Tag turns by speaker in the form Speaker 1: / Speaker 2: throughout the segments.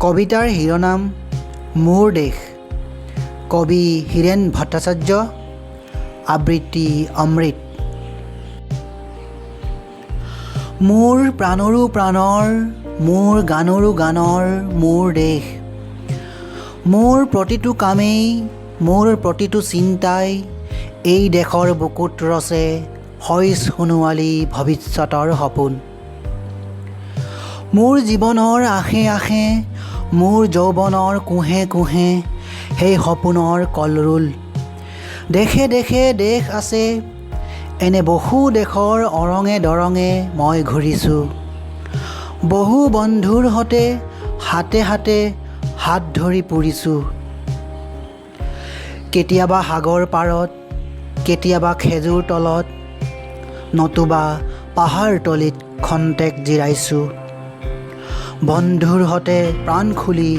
Speaker 1: কবিতাৰ শিৰোনাম মোৰ দেশ। কবি হীৰেণ ভট্টাচাৰ্য। আবৃত্তি অমৃত। মোৰ প্ৰাণৰো প্ৰাণৰ, মোৰ গানৰো গানৰ মোৰ দেশ। মোৰ প্ৰতিটো কামেই, মোৰ প্ৰতিটো চিন্তাই এই দেশৰ বুকুত ৰচে হয় সোণোৱালী ভৱিষ্যতৰ সপোন। মোৰ জীৱনৰ আশে আশে, মোৰ যৌৱনৰ কোহে কোহে সেই সপোনৰ কলৰোল। দেশে দেশে দেশ আছে, এনে বহু দেশৰ অৰঙে দৰঙে মই ঘূৰিছোঁ। বহু বন্ধুৰ সতে হাতে হাতে হাত ধৰি ফুৰিছোঁ। কেতিয়াবা সাগৰ পাৰত, কেতিয়াবা খেজুৰ তলত, নতুবা পাহাৰ তলিত খন্তেক জিৰাইছোঁ। বন্ধুৰ সতে প্ৰাণ খুলি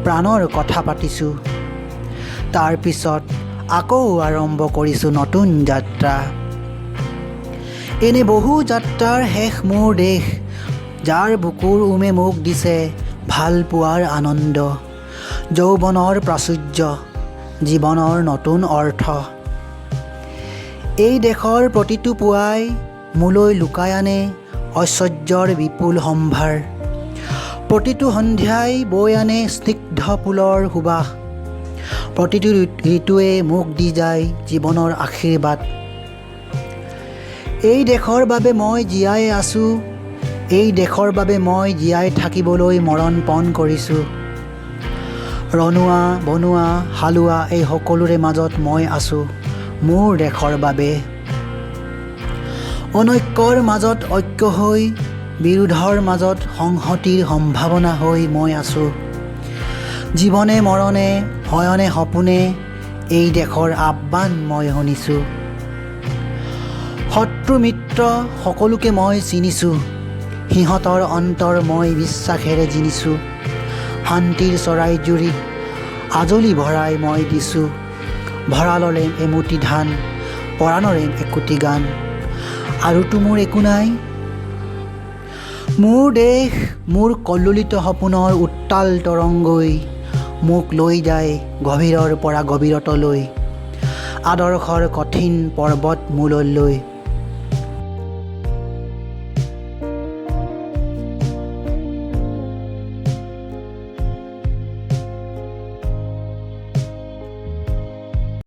Speaker 1: প্ৰাণৰ কথা পাতিছোঁ। তাৰ পিছত আকৌ আৰম্ভ কৰিছোঁ নতুন যাত্ৰা। এনে বহু যাত্ৰাৰ শেষ মোৰ দেশ, যাৰ বুকুৰ উমে মোক দিছে ভাল পোৱাৰ আনন্দ, যৌৱনৰ প্ৰাচুৰ্য, জীৱনৰ নতুন অৰ্থ। এই দেশৰ প্ৰতিটো পুৱাই মোলৈ লুকাই আনে ঐশ্বৰ্যৰ বিপুল সম্ভাৰ। প্ৰতিটো সন্ধ্যাই বৈ আনে স্নিগ্ধ ফুলৰ সুবাস। প্ৰতিটো ঋতুৱে মোক দি যায় জীৱনৰ আশীৰ্বাদ। এই দেশৰ বাবে মই জীয়াই আছোঁ, এই দেশৰ বাবে মই জীয়াই থাকিবলৈ মৰণ পণ কৰিছোঁ। ৰনোৱা বনোৱা হালোৱা এই সকলোৰে মাজত মই আছোঁ মোৰ দেশৰ বাবে। অনৈক্যৰ মাজত ঐক্য হৈ, বিৰোধৰ মাজত সংহতিৰ সম্ভাৱনা হৈ মই আছোঁ। জীৱনে মৰণে শয়নে সপোনে এই দেশৰ আহ্বান মই শুনিছোঁ। শত্ৰু মিত্ৰ সকলোকে মই চিনিছোঁ, সিহঁতৰ অন্তৰ মই বিশ্বাসেৰে জিনিছোঁ। শান্তিৰ চৰাই জুৰিত আজলি ভৰাই মই দিছোঁ, ভঁৰালৰে এমুঠি ধান, পৰাণৰে একোটি গান, আৰুতো মোৰ একো নাই। মোৰ দেশ মোৰ কল্লোলিত সপোনৰ উত্তাল তৰংগই মোক লৈ যায় গভীৰৰ পৰা গভীৰতলৈ, আদৰ্শৰ কঠিন পৰ্বত মূললৈ।